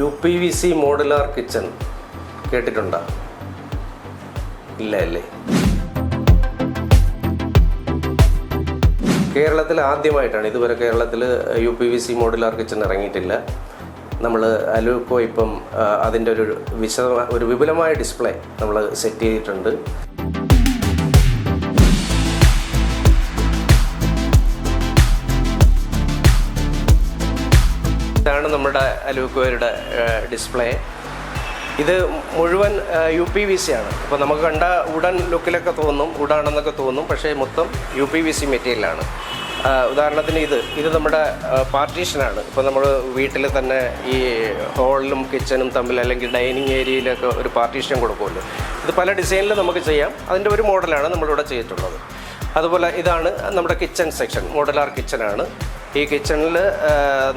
UPVC modular kitchen കേട്ടിട്ടുണ്ടോ? ഇല്ല അല്ലേ? കേരളത്തിൽ ആദ്യമായിട്ടാണ്. ഇതുവരെ കേരളത്തിൽ UPVC മോഡുലാർ കിച്ചൺ ഇറങ്ങിയിട്ടില്ല. നമ്മൾ അലൂക്കോ ഇപ്പം അതിൻ്റെ ഒരു വിപുലമായ ഡിസ്പ്ലേ നമ്മൾ സെറ്റ് ചെയ്തിട്ടുണ്ട്. ഇതാണ് നമ്മുടെ അലൂക്കോയുടെ ഡിസ്പ്ലേ. ഇത് മുഴുവൻ UPVC ആണ്. അപ്പോൾ നമുക്ക് കണ്ട വുഡൻ ലുക്കിലൊക്കെ തോന്നും, വുഡാണെന്നൊക്കെ തോന്നും, പക്ഷേ മൊത്തം UPVC മെറ്റീരിയലാണ്. ഉദാഹരണത്തിന് ഇത് നമ്മുടെ പാർട്ടീഷനാണ്. ഇപ്പോൾ നമ്മൾ വീട്ടിൽ തന്നെ ഈ ഹോളിലും കിച്ചണും തമ്മിൽ അല്ലെങ്കിൽ ഡൈനിങ് ഏരിയയിലൊക്കെ ഒരു പാർട്ടീഷൻ കൊടുക്കുമല്ലോ. ഇത് പല ഡിസൈനിൽ നമുക്ക് ചെയ്യാം. അതിൻ്റെ ഒരു മോഡലാണ് നമ്മളിവിടെ ചെയ്തിട്ടുള്ളത്. അതുപോലെ ഇതാണ് നമ്മുടെ കിച്ചൺ സെക്ഷൻ, മോഡുലാർ കിച്ചണാണ്. ഈ കിച്ചണിൽ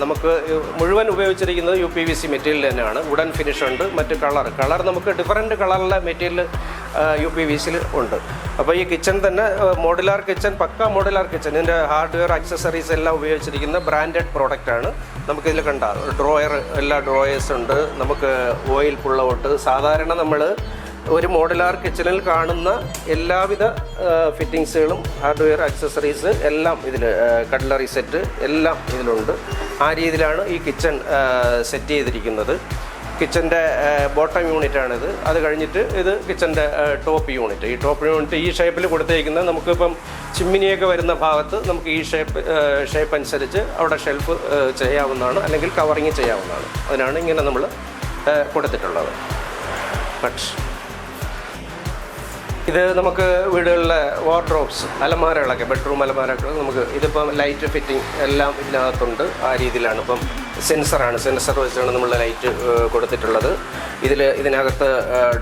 നമുക്ക് മുഴുവൻ ഉപയോഗിച്ചിരിക്കുന്നത് UPVC മെറ്റീരിയൽ തന്നെയാണ്. വുഡൻ ഫിനിഷ് ഉണ്ട്. മറ്റ് കളർ നമുക്ക് ഡിഫറൻറ്റ് കളറിലെ മെറ്റീരിയൽ UPVCയിൽ ഉണ്ട്. അപ്പോൾ ഈ കിച്ചൺ തന്നെ മോഡുലാർ കിച്ചൺ, പക്ക മോഡുലാർ കിച്ചൺ. ഇതിൻ്റെ ഹാർഡ്വെയർ അക്സസറീസ് എല്ലാം ഉപയോഗിച്ചിരിക്കുന്ന ബ്രാൻഡഡ് പ്രോഡക്റ്റാണ്. നമുക്കിതിൽ കണ്ട ഡ്രോയർ, എല്ലാ ഡ്രോയേഴ്സ് ഉണ്ട്. നമുക്ക് ഓയിൽ പുള്ളൗട്ട്, സാധാരണ നമ്മൾ ഒരു മോഡുലാർ കിച്ചണിൽ കാണുന്ന എല്ലാവിധ ഫിറ്റിങ്സുകളും ഹാർഡ്വെയർ അക്സസറീസ് എല്ലാം ഇതിൽ, കട്ട്ലറി സെറ്റ് എല്ലാം ഇതിലുണ്ട്. ആ രീതിയിലാണ് ഈ കിച്ചൺ സെറ്റ് ചെയ്തിരിക്കുന്നത്. കിച്ചൻ്റെ ബോട്ടം യൂണിറ്റാണിത്. അത് കഴിഞ്ഞിട്ട് ഇത് കിച്ചൻ്റെ ടോപ്പ് യൂണിറ്റ്. ഈ ടോപ്പ് യൂണിറ്റ് ഈ ഷേപ്പിൽ കൊടുത്തേക്കുന്നത് നമുക്കിപ്പം ചിമ്മിനിയൊക്കെ വരുന്ന ഭാഗത്ത് നമുക്ക് ഈ ഷേപ്പ് അനുസരിച്ച് അവിടെ ഷെൽഫ് ചെയ്യാവുന്നതാണ്, അല്ലെങ്കിൽ കവറിങ് ചെയ്യാവുന്നതാണ്. അതിനാണ് ഇങ്ങനെ നമ്മൾ കൊടുത്തിട്ടുള്ളത്. ഇത് നമുക്ക് വീടുകളിലെ വാർഡ്രോബ്സ്, അലമാരകളൊക്കെ, ബെഡ്റൂം അലമാരകളൊക്കെ നമുക്ക് ഇതിപ്പം ലൈറ്റ് ഫിറ്റിംഗ് എല്ലാം ഇതിനകത്തുണ്ട്. ആ രീതിയിലാണ്. ഇപ്പം സെൻസർ വെച്ചാണ് നമ്മൾ ലൈറ്റ് കൊടുത്തിട്ടുള്ളത്. ഇതിനകത്ത്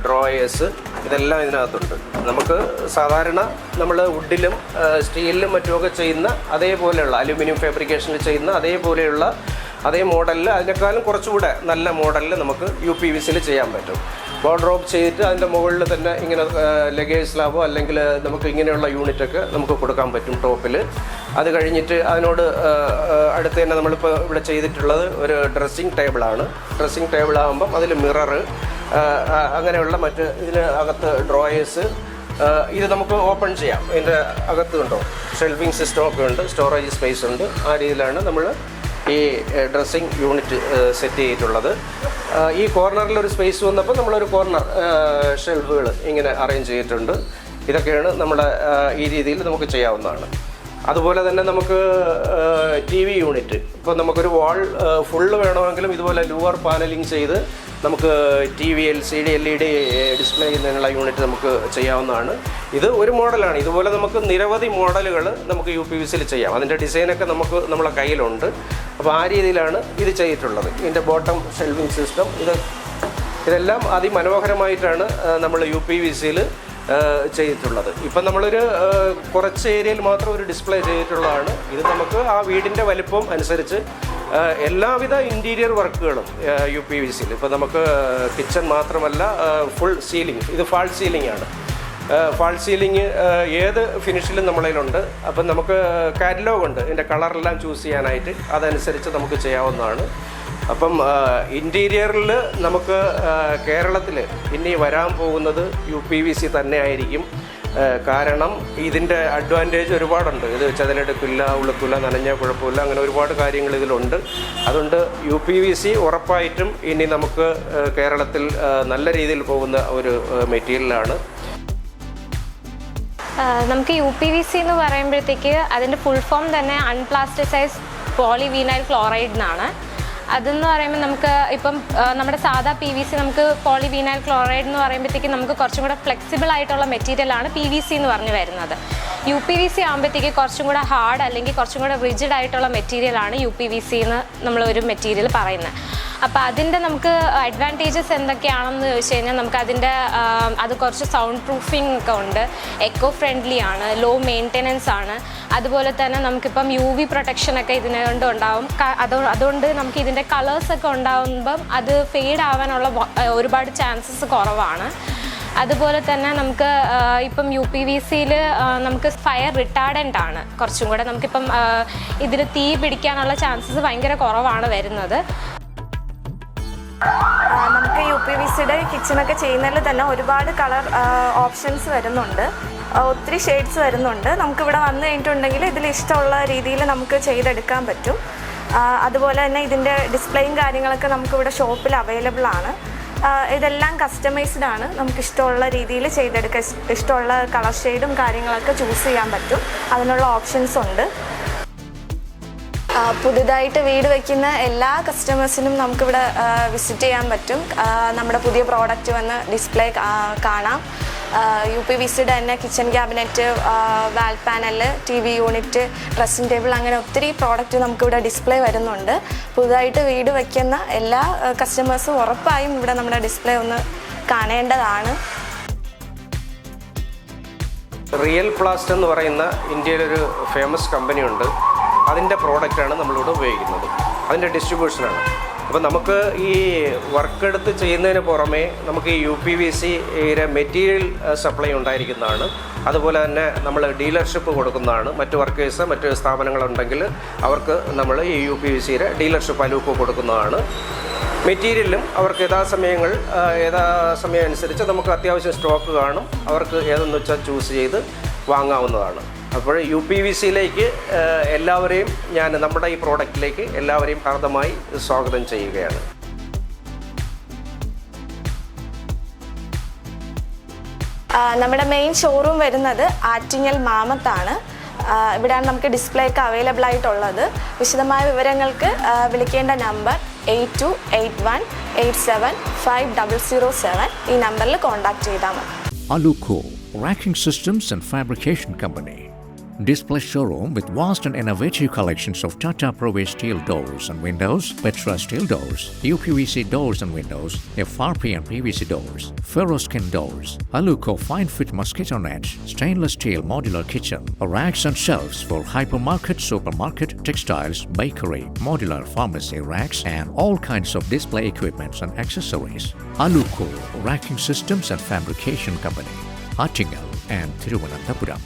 ഡ്രോയേഴ്സ് ഇതെല്ലാം ഇതിനകത്തുണ്ട്. നമുക്ക് സാധാരണ നമ്മൾ വുഡിലും സ്റ്റീലിലും മറ്റുമൊക്കെ ചെയ്യുന്ന അതേപോലെയുള്ള, അലുമിനിയം ഫാബ്രിക്കേഷനിൽ ചെയ്യുന്ന അതേ മോഡലിൽ, അതിനേക്കാളും കുറച്ചുകൂടെ നല്ല മോഡലിൽ നമുക്ക് UPVCയിൽ ചെയ്യാൻ പറ്റും. വാർഡ്രോബ് ചെയ്തിട്ട് അതിൻ്റെ മുകളിൽ തന്നെ ഇങ്ങനെ ലഗേജ് സ്ലാബോ അല്ലെങ്കിൽ നമുക്ക് ഇങ്ങനെയുള്ള യൂണിറ്റൊക്കെ നമുക്ക് കൊടുക്കാൻ പറ്റും ടോപ്പിൽ. അത് കഴിഞ്ഞിട്ട് അതിനോട് അടുത്ത് തന്നെ നമ്മളിപ്പോൾ ഇവിടെ ചെയ്തിട്ടുള്ളത് ഒരു ഡ്രസ്സിങ് ടേബിളാണ്. ഡ്രസ്സിങ് ടേബിളാകുമ്പം അതിൽ മിററ്, അങ്ങനെയുള്ള മറ്റ് ഇതിന് അകത്ത് ഡ്രോയേഴ്സ്, ഇത് നമുക്ക് ഓപ്പൺ ചെയ്യാം. ഇതിൻ്റെ അകത്ത് കണ്ടോ ഷെൽഫിംഗ് സിസ്റ്റമൊക്കെ ഉണ്ട്, സ്റ്റോറേജ് സ്പേസ് ഉണ്ട്. ആ രീതിയിലാണ് നമ്മൾ ഈ ഡ്രസ്സിങ് യൂണിറ്റ് സെറ്റ് ചെയ്തിട്ടുള്ളത്. ഈ കോർണറിൽ ഒരു സ്പേസ് വന്നപ്പോൾ നമ്മളൊരു കോർണർ ഷെൽഫുകൾ ഇങ്ങനെ അറേഞ്ച് ചെയ്തിട്ടുണ്ട്. ഇതൊക്കെയാണ് നമ്മുടെ ഈ രീതിയിൽ നമുക്ക് ചെയ്യാവുന്നതാണ്. അതുപോലെ തന്നെ നമുക്ക് TV യൂണിറ്റ്, ഇപ്പോൾ നമുക്കൊരു വാൾ ഫുള്ള് വേണമെങ്കിലും ഇതുപോലെ ലൂവർ പാനലിങ് ചെയ്ത് നമുക്ക് TV, LCD, LED ഡിസ്പ്ലേ ചെയ്യുന്നതിനുള്ള യൂണിറ്റ് നമുക്ക് ചെയ്യാവുന്നതാണ്. ഇത് ഒരു മോഡലാണ്. ഇതുപോലെ നമുക്ക് നിരവധി മോഡലുകൾ നമുക്ക് UPVCയിൽ ചെയ്യാം. അതിൻ്റെ ഡിസൈനൊക്കെ നമ്മളെ കയ്യിലുണ്ട്. അപ്പോൾ ആ രീതിയിലാണ് ഇത് ചെയ്തിട്ടുള്ളത്. ഇതിൻ്റെ ബോട്ടം ഷെൽവിങ് സിസ്റ്റം, ഇതെല്ലാം അതിമനോഹരമായിട്ടാണ് നമ്മൾ UPVCയിൽ ചെയ്തിട്ടുള്ളത്. ഇപ്പം നമ്മളൊരു കുറച്ച് ഏരിയയിൽ മാത്രം ഒരു ഡിസ്പ്ലേ ചെയ്തിട്ടുള്ളതാണ്. ഇത് നമുക്ക് ആ വീടിൻ്റെ വലിപ്പം അനുസരിച്ച് എല്ലാവിധ ഇൻറ്റീരിയർ വർക്കുകളും UPVCയിൽ. ഇപ്പോൾ നമുക്ക് കിച്ചൺ മാത്രമല്ല, ഫുൾ സീലിംഗ്, ഇത് ഫാൾ സീലിംഗ് ആണ്. ഫാൾ സീലിംഗ് ഏത് ഫിനിഷിലും നമ്മളതിലുണ്ട്. അപ്പം നമുക്ക് കാറ്റലോഗ് ഉണ്ട്, ഇതിൻ്റെ കളറെല്ലാം ചൂസ് ചെയ്യാനായിട്ട്. അതനുസരിച്ച് നമുക്ക് ചെയ്യാവുന്നതാണ്. അപ്പം ഇൻറ്റീരിയറിൽ നമുക്ക് കേരളത്തിൽ ഇനി വരാൻ പോകുന്നത് UPVC തന്നെ ആയിരിക്കും. കാരണം ഇതിൻ്റെ അഡ്വാൻറ്റേജ് ഒരുപാടുണ്ട്. ഇത് ചതലെടുക്കില്ല, ഉളുക്കില്ല, നനഞ്ഞാൽ കുഴപ്പമില്ല, അങ്ങനെ ഒരുപാട് കാര്യങ്ങൾ ഇതിലുണ്ട്. അതുകൊണ്ട് UPVC ഉറപ്പായിട്ടും ഇനി നമുക്ക് കേരളത്തിൽ നല്ല രീതിയിൽ പോകുന്ന ഒരു മെറ്റീരിയലാണ്. നമുക്ക് UPVC എന്ന് പറയുമ്പോഴത്തേക്ക് അതിൻ്റെ ഫുൾ ഫോം തന്നെ അൺപ്ലാസ്റ്റിസൈസ് പോളിവിനൈൽ ക്ലോറൈഡ് എന്നാണ്. അതെന്ന് പറയുമ്പോൾ നമുക്ക് ഇപ്പം നമ്മുടെ സാധാ PVC, നമുക്ക് പോളിവിനൈൽ ക്ലോറൈഡ് എന്ന് പറയുമ്പോഴത്തേക്ക് നമുക്ക് കുറച്ചും കൂടെ ഫ്ലെക്സിബിൾ ആയിട്ടുള്ള മെറ്റീരിയലാണ് PVC എന്ന് പറഞ്ഞു വരുന്നത്. UPVC ആകുമ്പോഴത്തേക്ക് കുറച്ചും കൂടെ ഹാർഡ് അല്ലെങ്കിൽ കുറച്ചും കൂടെ റിജിഡ് ആയിട്ടുള്ള മെറ്റീരിയലാണ് UPVC എന്ന് നമ്മളൊരു മെറ്റീരിയൽ പറയുന്നത്. അപ്പോൾ അതിൻ്റെ നമുക്ക് അഡ്വാൻറ്റേജസ് എന്തൊക്കെയാണെന്ന് ചോദിച്ചു കഴിഞ്ഞാൽ നമുക്ക് അത് കുറച്ച് സൗണ്ട് പ്രൂഫിംഗ് ഒക്കെ ഉണ്ട്, എക്കോ ഫ്രണ്ട്ലി ആണ്, ലോ മെയിൻ്റെനൻസ് ആണ്. അതുപോലെ തന്നെ നമുക്കിപ്പം UV പ്രൊട്ടക്ഷനൊക്കെ ഇതിനുകൊണ്ട് ഉണ്ടാവും. അതുകൊണ്ട് നമുക്ക് ഇതിൻ്റെ കളേഴ്സൊക്കെ ഉണ്ടാകുമ്പം അത് ഫെയ്ഡ് ആവാനുള്ള ഒരുപാട് ചാൻസസ് കുറവാണ്. അതുപോലെ തന്നെ നമുക്ക് ഇപ്പം UPVCയിൽ നമുക്ക് ഫയർ റിട്ടാർഡൻ്റ് ആണ് കുറച്ചും കൂടെ. നമുക്കിപ്പം ഇതിൽ തീ പിടിക്കാനുള്ള ചാൻസസ് ഭയങ്കര കുറവാണ് വരുന്നത്. UPVCയുടെ കിച്ചണൊക്കെ ചെയ്യുന്നതിൽ തന്നെ ഒരുപാട് കളർ ഓപ്ഷൻസ് വരുന്നുണ്ട്, ഒത്തിരി ഷെയ്ഡ്സ് വരുന്നുണ്ട്. നമുക്കിവിടെ വന്നു കഴിഞ്ഞിട്ടുണ്ടെങ്കിൽ ഇതിൽ ഇഷ്ടമുള്ള രീതിയിൽ നമുക്ക് ചെയ്തെടുക്കാൻ പറ്റും. അതുപോലെ തന്നെ ഇതിൻ്റെ ഡിസ്പ്ലേയും കാര്യങ്ങളൊക്കെ നമുക്കിവിടെ ഷോപ്പിൽ അവൈലബിൾ ആണ്. ഇതെല്ലാം കസ്റ്റമൈസ്ഡ് ആണ്, നമുക്ക് ഇഷ്ടമുള്ള രീതിയിൽ ചെയ്തെടുക്കാൻ, ഇഷ്ടമുള്ള കളർ ഷെയ്ഡും കാര്യങ്ങളൊക്കെ ചൂസ് ചെയ്യാൻ പറ്റും. അതിനുള്ള ഓപ്ഷൻസ് ഉണ്ട്. പുതുതായിട്ട് വീട് വയ്ക്കുന്ന എല്ലാ കസ്റ്റമേഴ്സിനും നമുക്കിവിടെ വിസിറ്റ് ചെയ്യാൻ പറ്റും. നമ്മുടെ പുതിയ പ്രോഡക്റ്റ് വന്ന് ഡിസ്പ്ലേ കാണാം. UPVCയുടെ തന്നെ കിച്ചൺ ക്യാബിനറ്റ്, വാൽ panel, TV unit, dressing table, അങ്ങനെ ഒത്തിരി പ്രോഡക്റ്റ് നമുക്കിവിടെ ഡിസ്പ്ലേ വരുന്നുണ്ട്. പുതുതായിട്ട് വീട് വയ്ക്കുന്ന എല്ലാ കസ്റ്റമേഴ്സും ഉറപ്പായും ഇവിടെ നമ്മുടെ ഡിസ്പ്ലേ ഒന്ന് കാണേണ്ടതാണ്. റിയൽ പ്ലാസ്റ്റ് എന്ന് പറയുന്ന ഇന്ത്യയിലൊരു ഫേമസ് കമ്പനിയുണ്ട്. അതിൻ്റെ പ്രോഡക്റ്റാണ് നമ്മളിവിടെ ഉപയോഗിക്കുന്നത്, അതിൻ്റെ ഡിസ്ട്രിബ്യൂഷനാണ്. അപ്പോൾ നമുക്ക് ഈ വർക്ക് എടുത്ത് ചെയ്യുന്നതിന് പുറമേ നമുക്ക് ഈ UPVCയുടെ മെറ്റീരിയൽ സപ്ലൈ ഉണ്ടായിരിക്കുന്നതാണ്. അതുപോലെ തന്നെ നമ്മൾ ഡീലർഷിപ്പ് കൊടുക്കുന്നതാണ്. മറ്റ് വർക്കേഴ്സ്, മറ്റ് സ്ഥാപനങ്ങളുണ്ടെങ്കിൽ അവർക്ക് നമ്മൾ ഈ UPVCയുടെ ഡീലർഷിപ്പ് അലൂക്ക് കൊടുക്കുന്നതാണ്. മെറ്റീരിയലും അവർക്ക് യഥാസമയം അനുസരിച്ച് നമുക്ക് അത്യാവശ്യം സ്റ്റോക്ക് കാണും. അവർക്ക് ഏതെന്ന് വെച്ചാൽ ചൂസ് ചെയ്ത് വാങ്ങാവുന്നതാണ്. അപ്പോൾ UPVCയിലേക്ക് എല്ലാവരെയും നമ്മുടെ ഈ പ്രോഡക്റ്റിലേക്ക് എല്ലാവരെയും ഹാർദമായി സ്വാഗതം ചെയ്യുകയാണ്. നമ്മുടെ മെയിൻ ഷോറൂം വരുന്നത് ആറ്റിങ്ങൽ മാമത്താണ്. ഇവിടെയാണ് നമുക്ക് ഡിസ്പ്ലേ ഒക്കെ അവൈലബിൾ ആയിട്ടുള്ളത്. വിശദമായ വിവരങ്ങൾക്ക് വിളിക്കേണ്ട നമ്പർ 8281875007. ഈ നമ്പറിൽ കോൺടാക്ട് ചെയ്താൽ മതി. Aluko Racking Systems and Fabrication Company. Display showroom with vast and innovative collections of Tata Provis steel doors and windows, Petra steel doors, UPVC doors and windows, FRP and PVC doors, Ferroskin doors, Aluko fine fit mosquito nets, stainless steel modular kitchen, racks and shelves for hypermarket, supermarket, textiles, bakery, modular pharmacy racks, and all kinds of display equipments and accessories. Aluko Racking Systems and Fabrication Company, Attingal and Thiruvananthapuram.